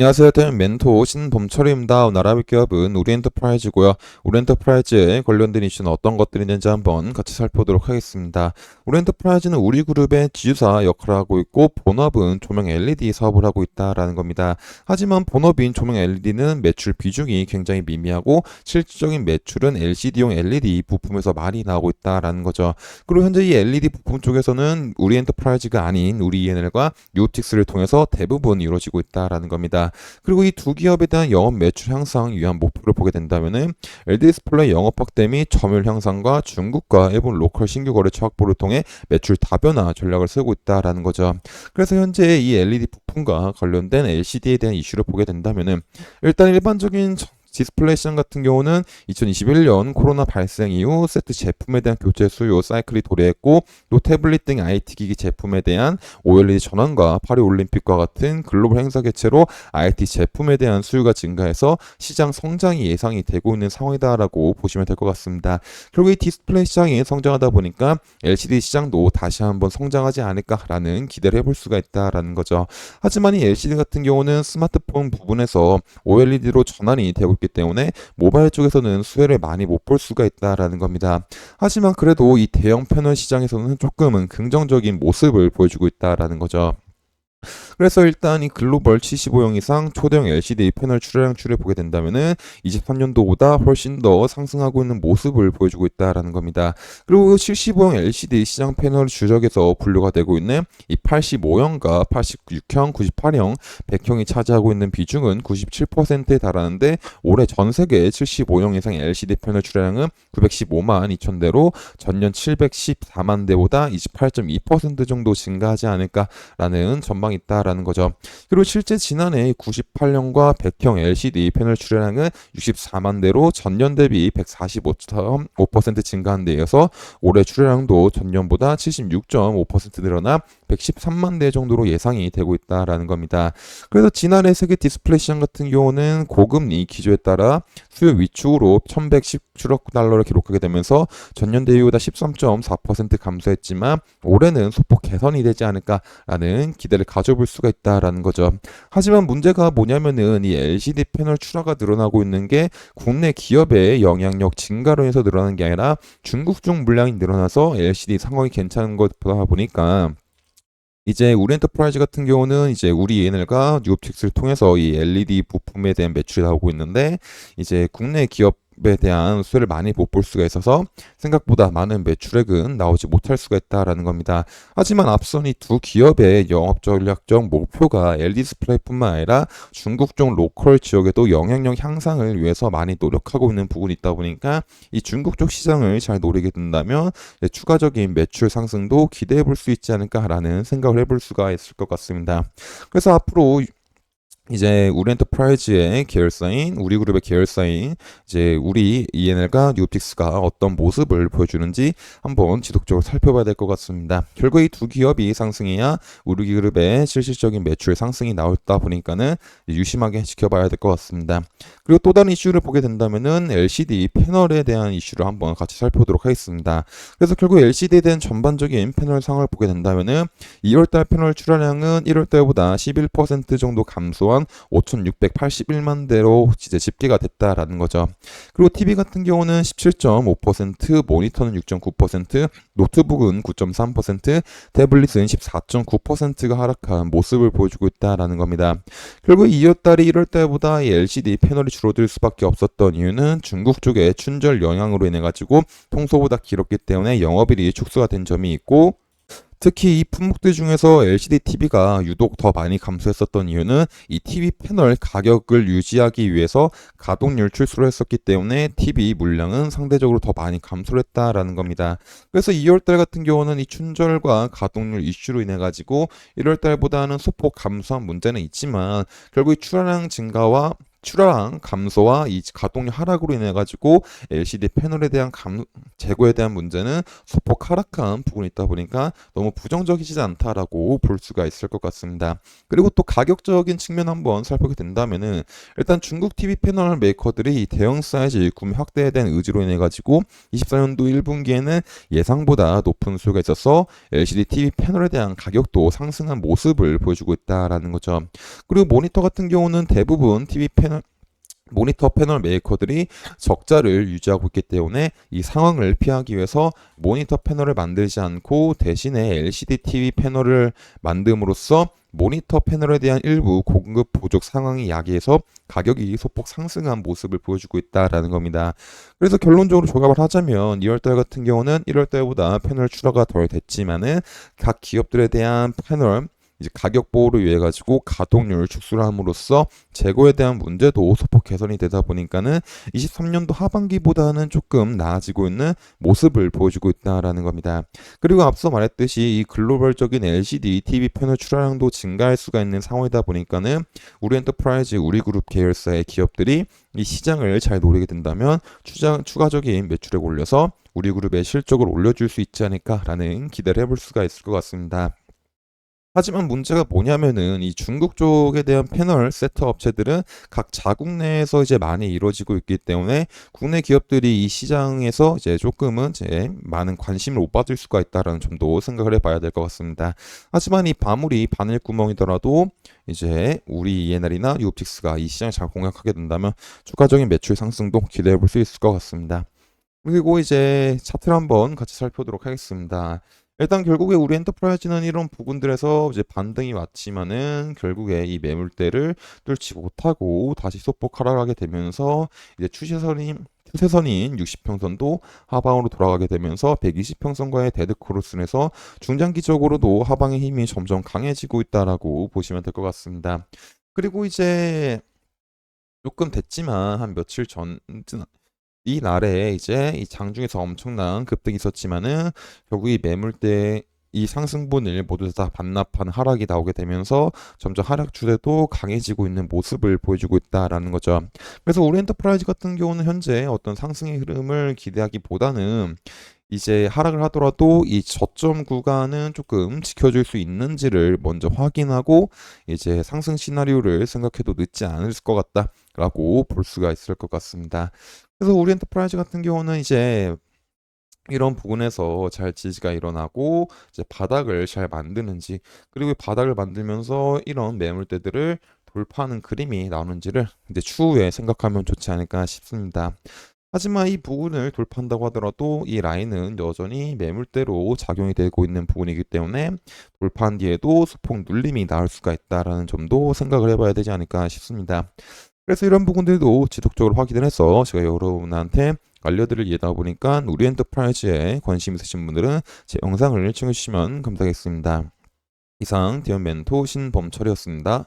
안녕하세요. 대면 멘토 신범철입니다. 오늘 알아볼 기업은 우리엔터프라이즈고요. 우리엔터프라이즈에 관련된 이슈는 어떤 것들이 있는지 한번 같이 살펴보도록 하겠습니다. 우리엔터프라이즈는 우리그룹의 지주사 역할을 하고 있고 본업은 조명 LED 사업을 하고 있다라는 겁니다. 하지만 본업인 조명 LED는 매출 비중이 굉장히 미미하고 실질적인 매출은 LCD용 LED 부품에서 많이 나오고 있다라는 거죠. 그리고 현재 이 LED 부품 쪽에서는 우리엔터프라이즈가 아닌 우리 ENL과 뉴옵틱스를 통해서 대부분 이루어지고 있다라는 겁니다. 그리고 이 두 기업에 대한 영업 매출 향상 위한 목표를 보게 된다면은 LG 디스플레이 영업 확대 및 점유율 향상과 중국과 일본 로컬 신규 거래처 확보를 통해 매출 다변화 전략을 세우고 있다라는 거죠. 그래서 현재 이 LED 부품과 관련된 LCD에 대한 이슈를 보게 된다면은 일단 일반적인 디스플레이 시장 같은 경우는 2021년 코로나 발생 이후 세트 제품에 대한 교체 수요 사이클이 도래했고 또 태블릿 등 IT 기기 제품에 대한 OLED 전환과 파리 올림픽과 같은 글로벌 행사 개최로 IT 제품에 대한 수요가 증가해서 시장 성장이 예상이 되고 있는 상황이다라고 보시면 될 것 같습니다. 결국 이 디스플레이 시장이 성장하다 보니까 LCD 시장도 다시 한번 성장하지 않을까라는 기대를 해볼 수가 있다라는 거죠. 하지만 이 LCD 같은 경우는 스마트폰 부분에서 OLED로 전환이 되고 있기 때문에 모바일 쪽에서는 수혜를 많이 못 볼 수가 있다라는 겁니다. 하지만 그래도 이 대형 패널 시장에서는 조금은 긍정적인 모습을 보여주고 있다라는 거죠. 그래서 일단 이 글로벌 75형 이상 초대형 LCD 패널 출하량출을 보게 된다면은 23년도보다 훨씬 더 상승하고 있는 모습을 보여주고 있다라는 겁니다. 그리고 75형 LCD 시장 패널 주력에서 분류가 되고 있는 이 85형과 86형, 98형, 100형이 차지하고 있는 비중은 97%에 달하는데 올해 전 세계 75형 이상 LCD 패널 출하량은 915만 2천 대로 전년 714만 대보다 28.2% 정도 증가하지 않을까라는 전망이 있다라는 거죠. 그리고 실제 지난해 98형과 100형 LCD 패널 출하량은 64만 대로 전년 대비 145.5% 증가한 데 이어서 올해 출하량도 전년보다 76.5% 늘어나 113만 대 정도로 예상이 되고 있다라는 겁니다. 그래서 지난해 세계 디스플레이 시장 같은 경우는 고금리 기조에 따라 수요 위축으로 1117억 달러를 기록하게 되면서 전년 대비보다 13.4% 감소했지만 올해는 소폭 개선이 되지 않을까라는 기대를 가져볼 수가 있다라는 거죠. 하지만 문제가 뭐냐면은 이 LCD 패널 출하가 늘어나고 있는 게 국내 기업의 영향력 증가로 해서 늘어나는 게 아니라 중국 중 물량이 늘어나서 LCD 상황이 괜찮은 것보다 보니까 이제 우리 엔터프라이즈 같은 경우는 이제 우리 ENL과 뉴옵틱스를 통해서 이 LED 부품에 대한 매출이 나오고 있는데 이제 국내 기업에 대한 수혜를 많이 못 볼 수가 있어서 생각보다 많은 매출액은 나오지 못할 수가 있다라는 겁니다. 하지만 앞선 이 두 기업의 영업 전략적 목표가 LED 디스플레이뿐만 아니라 중국 쪽 로컬 지역에도 영향력 향상을 위해서 많이 노력하고 있는 부분이 있다 보니까 이 중국 쪽 시장을 잘 노리게 된다면 추가적인 매출 상승도 기대해 볼 수 있지 않을까라는 생각을 해볼 수가 있을 것 같습니다. 그래서 앞으로 이제 우리 엔터프라이즈의 계열사인 우리그룹의 계열사인 이제 우리 ENL과 뉴옵틱스가 어떤 모습을 보여주는지 한번 지속적으로 살펴봐야 될 것 같습니다. 결국 이 두 기업이 상승해야 우리그룹의 실질적인 매출 상승이 나올다 보니까는 유심하게 지켜봐야 될 것 같습니다. 그리고 또 다른 이슈를 보게 된다면은 LCD 패널에 대한 이슈를 한번 같이 살펴보도록 하겠습니다. 그래서 결국 LCD에 대한 전반적인 패널 상황을 보게 된다면은 2월달 패널 출하량은 1월달보다 11% 정도 감소한 5,681만 대로 이제 집계가 됐다라는 거죠. 그리고 TV 같은 경우는 17.5%, 모니터는 6.9%, 노트북은 9.3%, 태블릿은 14.9%가 하락한 모습을 보여주고 있다라는 겁니다. 결국 2월달이 1월달보다 LCD 패널이 줄어들 수밖에 없었던 이유는 중국 쪽의 춘절 영향으로 인해 가지고 통소보다 길었기 때문에 영업일이 축소가 된 점이 있고 특히 이 품목들 중에서 LCD TV가 유독 더 많이 감소했었던 이유는 이 TV 패널 가격을 유지하기 위해서 가동률 출소를 했었기 때문에 TV 물량은 상대적으로 더 많이 감소를 했다라는 겁니다. 그래서 2월달 같은 경우는 이 춘절과 가동률 이슈로 인해 가지고 1월달보다는 소폭 감소한 문제는 있지만 결국 이 출하량 증가와 출하량 감소와 이 가동률 하락으로 인해 가지고 LCD 패널에 대한 재고에 대한 문제는 소폭 하락한 부분이 있다 보니까 너무 부정적이지 않다라고 볼 수가 있을 것 같습니다. 그리고 또 가격적인 측면 한번 살펴보게 된다면은 일단 중국 TV 패널 메이커들이 대형 사이즈 구매 확대에 대한 의지로 인해 가지고 24년도 1분기에는 예상보다 높은 수요가 있어서 LCD TV 패널에 대한 가격도 상승한 모습을 보여주고 있다라는 거죠. 그리고 모니터 같은 경우는 대부분 TV 패널 모니터 패널 메이커들이 적자를 유지하고 있기 때문에 이 상황을 피하기 위해서 모니터 패널을 만들지 않고 대신에 LCD TV 패널을 만듦으로써 모니터 패널에 대한 일부 공급 부족 상황이 야기해서 가격이 소폭 상승한 모습을 보여주고 있다라는 겁니다. 그래서 결론적으로 조합을 하자면 2월달 같은 경우는 1월달보다 패널 출하가 덜 됐지만은 각 기업들에 대한 패널 이제 가격 보호를 위해 가지고 가동률 축소를 함으로써 재고에 대한 문제도 소폭 개선이 되다 보니까는 23년도 하반기보다는 조금 나아지고 있는 모습을 보여주고 있다라는 겁니다. 그리고 앞서 말했듯이 이 글로벌적인 LCD TV 패널 출하량도 증가할 수가 있는 상황이다 보니까는 우리 엔터프라이즈 우리그룹 계열사의 기업들이 이 시장을 잘 노리게 된다면 추가적인 매출액 올려서 우리그룹의 실적을 올려줄 수 있지 않을까라는 기대를 해볼 수가 있을 것 같습니다. 하지만 문제가 뭐냐면은 이 중국 쪽에 대한 패널 세터 업체들은 각 자국 내에서 이제 많이 이루어지고 있기 때문에 국내 기업들이 이 시장에서 이제 조금은 이제 많은 관심을 못 받을 수가 있다라는 점도 생각을 해봐야 될 것 같습니다. 하지만 이 아무리 바늘 구멍이더라도 이제 우리 ENR이나 유옵틱스가 이 시장을 잘 공략하게 된다면 추가적인 매출 상승도 기대해 볼 수 있을 것 같습니다. 그리고 이제 차트를 한번 같이 살펴보도록 하겠습니다. 일단 결국에 우리 엔터프라이즈는 이런 부분들에서 이제 반등이 왔지만은 결국에 이 매물대를 뚫지 못하고 다시 소폭 하락하게 되면서 이제 추세선인 60평선도 하방으로 돌아가게 되면서 120평선과의 데드크로스에서 중장기적으로도 하방의 힘이 점점 강해지고 있다라고 보시면 될 것 같습니다. 그리고 이제 조금 됐지만 한 며칠 전 이 날에 이제 이 장중에서 엄청난 급등이 있었지만은 결국 이 매물대 이 상승분을 모두 다 반납한 하락이 나오게 되면서 점점 하락 추세도 강해지고 있는 모습을 보여주고 있다라는 거죠. 그래서 우리 엔터프라이즈 같은 경우는 현재 어떤 상승의 흐름을 기대하기보다는 이제 하락을 하더라도 이 저점 구간은 조금 지켜줄 수 있는지를 먼저 확인하고 이제 상승 시나리오를 생각해도 늦지 않을 것 같다라고 볼 수가 있을 것 같습니다. 그래서 우리 엔터프라이즈 같은 경우는 이제 이런 부분에서 잘 지지가 일어나고 이제 바닥을 잘 만드는지 그리고 바닥을 만들면서 이런 매물대들을 돌파하는 그림이 나오는지를 이제 추후에 생각하면 좋지 않을까 싶습니다. 하지만 이 부분을 돌파한다고 하더라도 이 라인은 여전히 매물대로 작용이 되고 있는 부분이기 때문에 돌파한 뒤에도 소폭 눌림이 나올 수가 있다라는 점도 생각을 해봐야 되지 않을까 싶습니다. 그래서 이런 부분들도 지속적으로 확인을 해서 제가 여러분한테 알려드릴 예다 보니까 우리 엔터프라이즈에 관심 있으신 분들은 제 영상을 시청해 주시면 감사하겠습니다. 이상 디언멘토 신범철이었습니다.